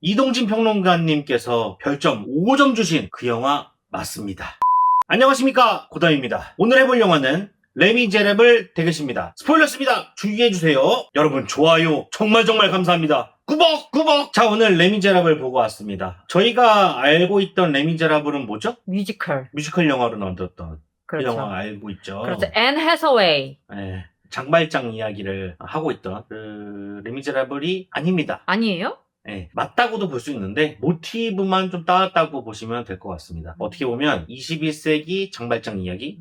이동진 평론가님께서 별점 5점 주신 그 영화 맞습니다. 안녕하십니까, 고담입니다. 오늘 해볼 영화는 레미제라블 되겠습니다. 스포일러스입니다. 주의해주세요. 여러분 좋아요 정말 감사합니다. 구벅! 자, 오늘 레미제라블 보고 왔습니다. 저희가 알고 있던 레미제라블은 뭐죠? 뮤지컬. 뮤지컬 영화로 만들었던 그렇죠. 그 영화 알고 있죠. 그렇죠. 앤 해서웨이. 네, 장발장 이야기를 하고 있던 그 레미제라블이 아닙니다. 아니에요? 네, 맞다고도 볼 수 있는데 모티브만 좀 따왔다고 보시면 될 것 같습니다. 어떻게 보면 21세기 장발장 이야기.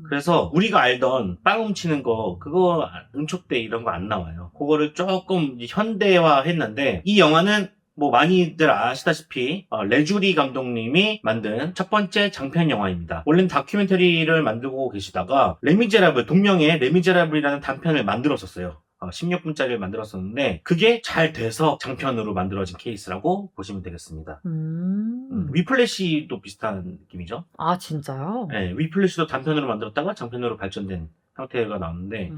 그래서 우리가 알던 빵 훔치는 거, 그거 은촉대 이런 거 안 나와요. 그거를 조금 현대화 했는데, 이 영화는 뭐 많이들 아시다시피 레주리 감독님이 만든 첫 번째 장편 영화입니다. 원래는 다큐멘터리를 만들고 계시다가 레미제라블, 동명의 레미제라블이라는 단편을 만들었었어요. 16분짜리를 만들었었는데 그게 잘 돼서 장편으로 만들어진 케이스라고 보시면 되겠습니다. 위플래시도 비슷한 느낌이죠. 아, 진짜요? 네, 위플래시도 단편으로 만들었다가 장편으로 발전된 형태가 나오는데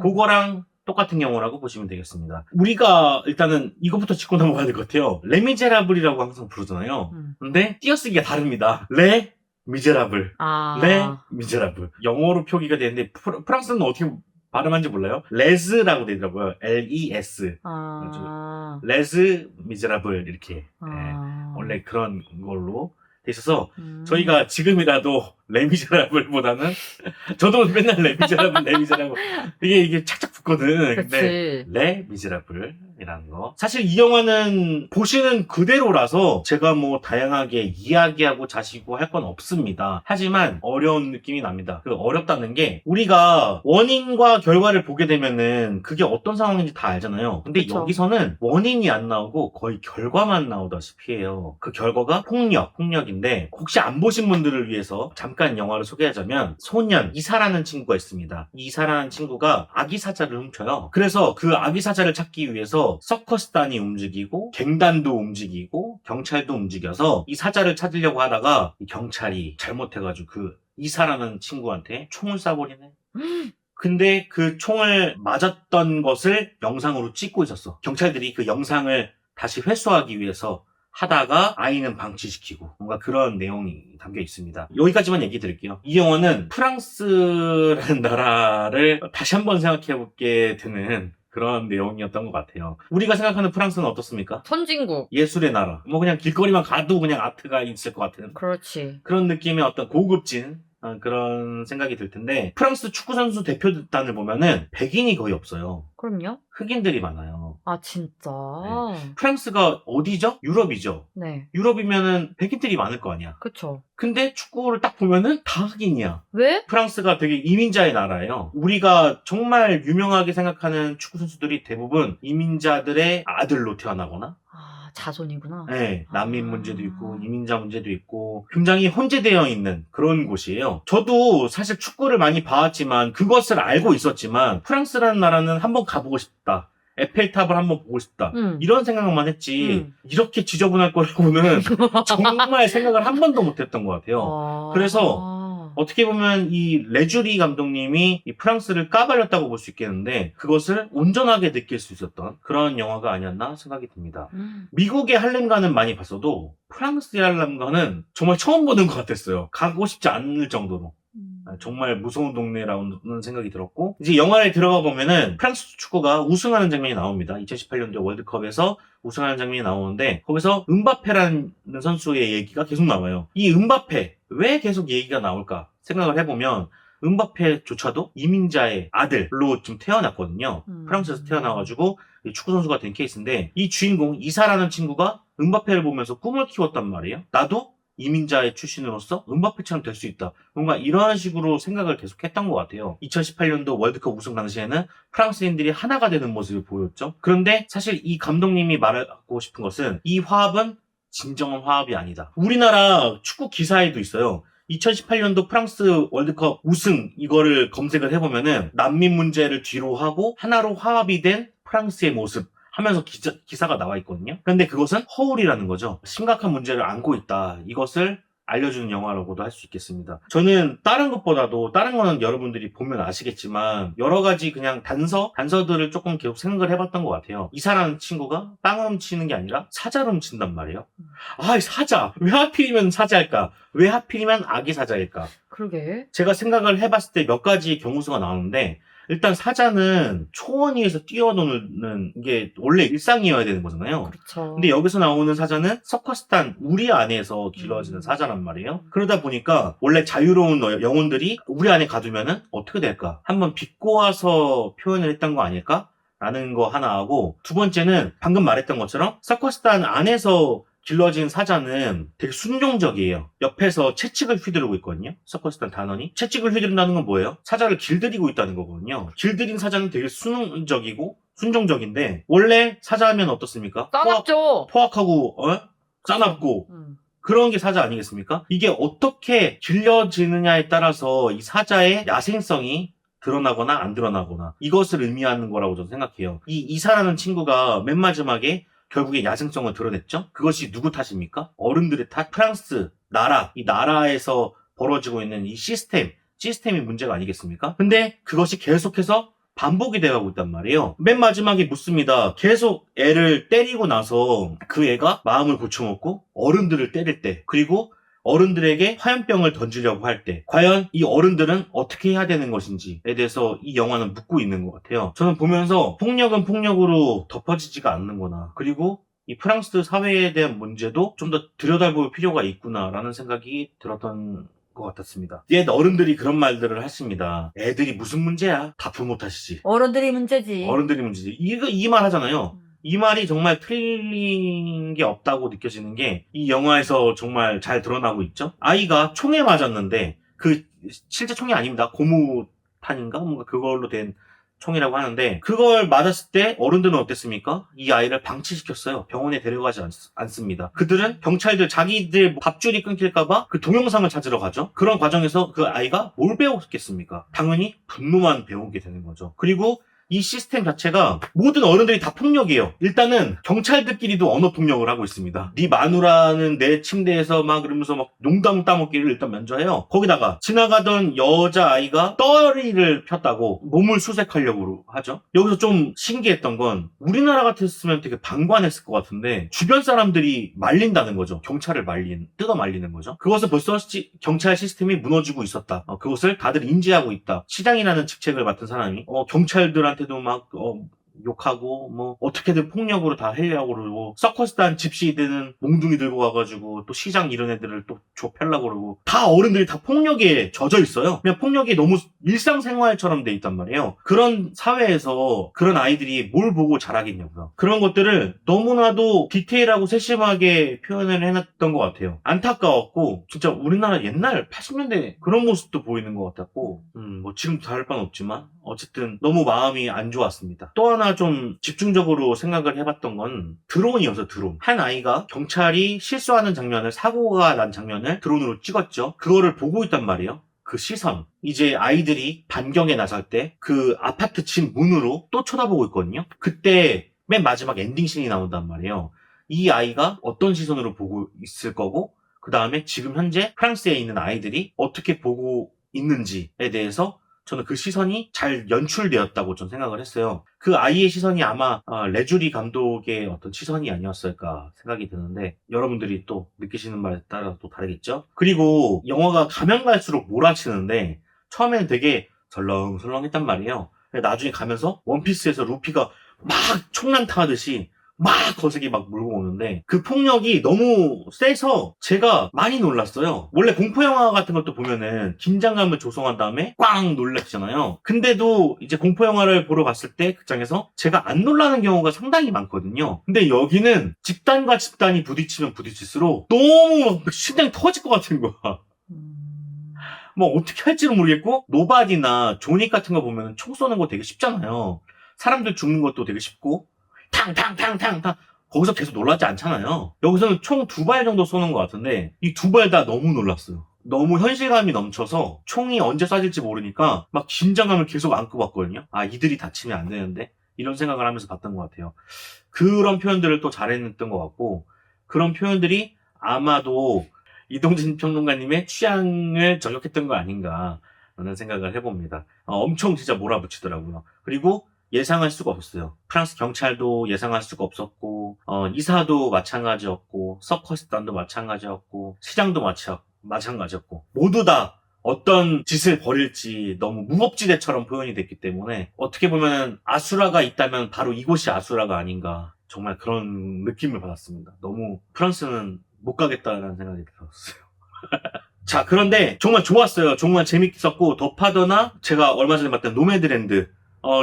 그거랑 똑같은 경우라고 보시면 되겠습니다. 우리가 일단은 이것부터 짚고 넘어가야 될 것 같아요. 레미제라블이라고 항상 부르잖아요. 근데 띄어쓰기가 다릅니다. 레 미제라블. 레 미제라블. 영어로 표기가 되는데 프랑스는 어떻게 발음한지 몰라요? 레즈라고 되더라고요. L-E-S. 레즈 미제라블 이렇게. 네, 원래 그런 걸로 돼 있어서 저희가 지금이라도 레미제라블보다는 저도 맨날 레미제라블 이게 착착 붙거든. 근데 레미제라블이라는 거. 사실 이 영화는 보시는 그대로라서 제가 뭐 다양하게 이야기하고 자시고 할 건 없습니다. 하지만 어려운 느낌이 납니다. 그 어렵다는 게 우리가 원인과 결과를 보게 되면은 그게 어떤 상황인지 다 알잖아요. 근데 그쵸. 여기서는 원인이 안 나오고 거의 결과만 나오다시피 해요. 그 결과가 폭력인데 혹시 안 보신 분들을 위해서 잠깐 영화를 소개하자면 소년 이사라는 친구가 있습니다. 이사라는 친구가 아기 사자를 훔쳐요. 그래서 그 아기 사자를 찾기 위해서 서커스단이 움직이고 갱단도 움직이고 경찰도 움직여서 이 사자를 찾으려고 하다가 이 경찰이 잘못해가지고 그 이사라는 친구한테 총을 쏴버리네. 근데 그 총을 맞았던 것을 영상으로 찍고 있었어. 경찰들이 그 영상을 다시 회수하기 위해서 하다가 아이는 방치시키고 뭔가 그런 내용이 담겨 있습니다. 여기까지만 얘기 드릴게요. 이 영화는 프랑스라는 나라를 다시 한번 생각해보게 되는 그런 내용이었던 것 같아요. 우리가 생각하는 프랑스는 어떻습니까? 선진국. 예술의 나라. 뭐 그냥 길거리만 가도 그냥 아트가 있을 것 같은 그렇지. 그런 느낌의 어떤 고급진 그런 생각이 들 텐데 프랑스 축구선수 대표단을 보면은 백인이 거의 없어요. 그럼요. 흑인들이 많아요. 아, 진짜? 프랑스가 어디죠? 유럽이죠. 네. 유럽이면은 백인들이 많을 거 아니야. 그쵸. 근데 축구를 딱 보면은 다 흑인이야. 왜? 프랑스가 되게 이민자의 나라예요. 우리가 정말 유명하게 생각하는 축구 선수들이 대부분 이민자들의 아들로 태어나거나 아, 자손이구나. 네, 난민 문제도 있고 이민자 문제도 있고 굉장히 혼재되어 있는 그런 곳이에요. 저도 사실 축구를 많이 봐왔지만 그것을 알고 있었지만 프랑스라는 나라는 한번 가보고 싶다. 에펠탑을 한번 보고 싶다. 이런 생각만 했지 이렇게 지저분할 거라고는 정말 생각을 한 번도 못했던 것 같아요. 그래서 어떻게 보면 이 레주리 감독님이 이 프랑스를 까발렸다고 볼 수 있겠는데 그것을 온전하게 느낄 수 있었던 그런 영화가 아니었나 생각이 듭니다. 미국의 할렘가는 많이 봤어도 프랑스의 할렘가는 정말 처음 보는 것 같았어요. 가고 싶지 않을 정도로. 정말 무서운 동네라는 생각이 들었고 이제 영화에 들어가 보면은 프랑스 축구가 우승하는 장면이 나옵니다. 2018년도 월드컵에서 우승하는 장면이 나오는데 거기서 은바페라는 선수의 얘기가 계속 나와요. 이 은바페 왜 계속 얘기가 나올까 생각을 해보면 은바페조차도 이민자의 아들로 좀 태어났거든요. 프랑스에서 태어나가지고 축구 선수가 된 케이스인데 이 주인공 이사라는 친구가 은바페를 보면서 꿈을 키웠단 말이에요. 나도 이민자의 출신으로서 은바페처럼 될 수 있다. 뭔가 이런 식으로 생각을 계속 했던 것 같아요. 2018년도 월드컵 우승 당시에는 프랑스인들이 하나가 되는 모습을 보였죠. 그런데 사실 이 감독님이 말하고 싶은 것은 이 화합은 진정한 화합이 아니다. 우리나라 축구 기사에도 있어요. 2018년도 프랑스 월드컵 우승 이거를 검색을 해보면은 난민 문제를 뒤로 하고 하나로 화합이 된 프랑스의 모습 하면서 기사가 나와 있거든요. 그런데 그것은 허울이라는 거죠. 심각한 문제를 안고 있다. 이것을 알려주는 영화라고도 할 수 있겠습니다. 저는 다른 것보다도, 다른 거는 여러분들이 보면 아시겠지만 여러 가지 그냥 단서들을 조금 계속 생각을 해봤던 것 같아요. 이사라는 친구가 빵을 훔치는 게 아니라 사자를 훔친단 말이에요. 아, 이 사자! 왜 하필이면 사자일까? 왜 하필이면 아기 사자일까? 그러게. 제가 생각을 해봤을 때 몇 가지 경우수가 나오는데, 일단 사자는 초원 위에서 뛰어노는 게 원래 일상이어야 되는 거잖아요. 그렇죠. 근데 여기서 나오는 사자는 서커스단 우리 안에서 길러지는 사자란 말이에요. 그러다 보니까 원래 자유로운 영혼들이 우리 안에 가두면은 어떻게 될까? 한번 비꼬아서 표현을 했던 거 아닐까? 라는 거 하나 하고, 두 번째는 방금 말했던 것처럼 서커스단 안에서 길러진 사자는 되게 순종적이에요. 옆에서 채찍을 휘두르고 있거든요. 서커스단 단원이. 채찍을 휘두른다는 건 뭐예요? 사자를 길들이고 있다는 거거든요. 길들인 사자는 되게 순종적인데, 원래 사자하면 어떻습니까? 떠났죠. 포악하고, 짜납고, 그런 게 사자 아니겠습니까? 이게 어떻게 길려지느냐에 따라서 이 사자의 야생성이 드러나거나 안 드러나거나, 이것을 의미하는 거라고 저는 생각해요. 이 이사라는 친구가 맨 마지막에 결국에 야생성을 드러냈죠? 그것이 누구 탓입니까? 어른들의 탓? 프랑스, 나라, 이 나라에서 벌어지고 있는 이 시스템이 문제가 아니겠습니까? 근데 그것이 계속해서 반복이 돼가고 있단 말이에요. 맨 마지막에 묻습니다. 계속 애를 때리고 나서 그 애가 마음을 고쳐먹고 어른들을 때릴 때, 그리고 어른들에게 화염병을 던지려고 할 때, 과연 이 어른들은 어떻게 해야 되는 것인지에 대해서 이 영화는 묻고 있는 것 같아요. 저는 보면서 폭력은 폭력으로 덮어지지가 않는구나. 그리고 이 프랑스 사회에 대한 문제도 좀 더 들여다볼 필요가 있구나라는 생각이 들었던 것 같았습니다. 옛 어른들이 그런 말들을 하십니다. 애들이 무슨 문제야? 다 부모 탓이지. 어른들이 문제지. 어른들이 문제지. 이 말 하잖아요. 이 말이 정말 틀린 게 없다고 느껴지는 게 이 영화에서 정말 잘 드러나고 있죠. 아이가 총에 맞았는데, 실제 총이 아닙니다. 고무탄인가? 뭔가 그걸로 된 총이라고 하는데, 그걸 맞았을 때 어른들은 어땠습니까? 이 아이를 방치시켰어요. 병원에 데려가지 않습니다. 그들은 경찰들, 자기들 밥줄이 끊길까봐 그 동영상을 찾으러 가죠. 그런 과정에서 그 아이가 뭘 배웠겠습니까? 당연히 분노만 배우게 되는 거죠. 그리고 이 시스템 자체가 모든 어른들이 다 폭력이에요. 일단은 경찰들끼리도 언어 폭력을 하고 있습니다. 네 마누라는 내 침대에서 막 그러면서 막 농담 따먹기를 일단 면제해요. 거기다가 지나가던 여자아이가 떠리를 폈다고 몸을 수색하려고 하죠. 여기서 좀 신기했던 건, 우리나라 같았으면 되게 방관했을 것 같은데 주변 사람들이 말린다는 거죠. 경찰을 뜯어 말리는 거죠. 그것은 벌써 경찰 시스템이 무너지고 있었다. 그것을 다들 인지하고 있다. 시장이라는 직책을 맡은 사람이 경찰들한테 한테도 막 욕하고 뭐 어떻게든 폭력으로 다 하려고 그러고, 서커스단 집시들은 몽둥이 들고 와가지고 또 시장 이런 애들을 또 좁혀려고 그러고, 다 어른들이 다 폭력에 젖어 있어요. 그냥 폭력이 너무 일상생활처럼 돼 있단 말이에요. 그런 사회에서 그런 아이들이 뭘 보고 자라겠냐고요. 그런 것들을 너무나도 디테일하고 세심하게 표현을 해놨던 것 같아요. 안타까웠고, 진짜 우리나라 옛날 80년대 그런 모습도 보이는 것 같았고, 뭐 지금도 다를 바는 없지만 어쨌든 너무 마음이 안 좋았습니다. 또 하나 좀 집중적으로 생각을 해봤던 건 드론이어서 드론. 한 아이가 경찰이 실수하는 장면을, 사고가 난 장면을 드론으로 찍었죠. 그거를 보고 있단 말이에요. 그 시선. 이제 아이들이 반경에 나설 때 그 아파트 집 문으로 또 쳐다보고 있거든요. 그때 맨 마지막 엔딩씬이 나온단 말이에요. 이 아이가 어떤 시선으로 보고 있을 거고, 그 다음에 지금 현재 프랑스에 있는 아이들이 어떻게 보고 있는지에 대해서 저는 그 시선이 잘 연출되었다고 좀 생각을 했어요. 그 아이의 시선이 아마 레주리 감독의 어떤 시선이 아니었을까 생각이 드는데, 여러분들이 또 느끼시는 말에 따라 또 다르겠죠? 그리고 영화가 가면 갈수록 몰아치는데 처음에는 되게 설렁설렁했단 말이에요. 나중에 가면서 원피스에서 루피가 막 총난타 하듯이 막 거세게 막 물고 오는데, 그 폭력이 너무 세서 제가 많이 놀랐어요. 원래 공포영화 같은 것도 보면은 긴장감을 조성한 다음에 꽝 놀라잖아요. 근데도 이제 공포영화를 보러 갔을 때 극장에서 제가 안 놀라는 경우가 상당히 많거든요. 근데 여기는 집단과 집단이 부딪히면 부딪힐수록 너무 막 심장이 터질 것 같은 거야. 뭐 어떻게 할지는 모르겠고, 노바디나 조닉 같은 거 보면 총 쏘는 거 되게 쉽잖아요. 사람들 죽는 것도 되게 쉽고, 탕탕탕탕탕 거기서 계속 놀라지 않잖아요. 여기서는 총 2발 정도 쏘는 것 같은데 이 2발 다 너무 놀랐어요. 너무 현실감이 넘쳐서 총이 언제 쏴질지 모르니까 막 긴장감을 계속 안고 봤거든요. 아, 이들이 다치면 안 되는데, 이런 생각을 하면서 봤던 것 같아요. 그런 표현들을 또 잘해냈던 것 같고, 그런 표현들이 아마도 이동진 평론가님의 취향을 저격했던 거 아닌가 라는 생각을 해봅니다. 엄청 진짜 몰아붙이더라고요. 그리고 예상할 수가 없어요. 프랑스 경찰도 예상할 수가 없었고, 이사도 마찬가지였고, 서커스단도 마찬가지였고, 시장도 마찬가지였고, 모두 다 어떤 짓을 벌일지 너무 무법지대처럼 표현이 됐기 때문에 어떻게 보면 아수라가 있다면 바로 이곳이 아수라가 아닌가, 정말 그런 느낌을 받았습니다. 너무 프랑스는 못 가겠다라는 생각이 들었어요. 자, 그런데 정말 좋았어요. 정말 재밌었고, 더 파더나 제가 얼마 전에 봤던 노매드랜드,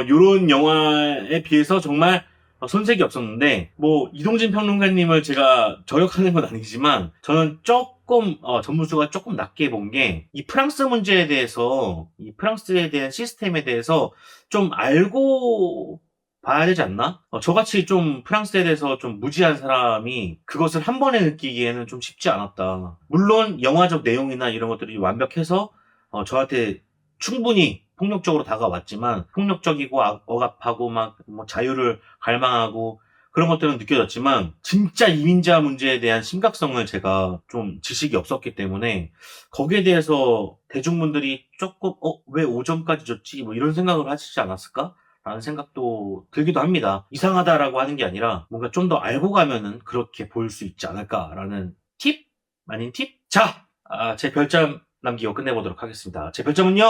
요런 영화에 비해서 정말 손색이 없었는데, 뭐 이동진 평론가님을 제가 저격하는 건 아니지만 저는 조금 점수가 조금 낮게 본 게, 이 프랑스 문제에 대해서, 이 프랑스에 대한 시스템에 대해서 좀 알고 봐야 되지 않나? 저같이 좀 프랑스에 대해서 좀 무지한 사람이 그것을 한 번에 느끼기에는 좀 쉽지 않았다. 물론 영화적 내용이나 이런 것들이 완벽해서 저한테 충분히 폭력적으로 다가왔지만, 폭력적이고 억압하고 막 뭐 자유를 갈망하고 그런 것들은 느껴졌지만, 진짜 이민자 문제에 대한 심각성을 제가 좀 지식이 없었기 때문에 거기에 대해서 대중분들이 조금 왜 5점까지 줬지? 뭐 이런 생각을 하시지 않았을까? 라는 생각도 들기도 합니다. 이상하다라고 하는 게 아니라 뭔가 좀 더 알고 가면은 그렇게 보일 수 있지 않을까라는 팁? 아닌 팁? 자, 제 별점 남기고 끝내보도록 하겠습니다. 제 별점은요?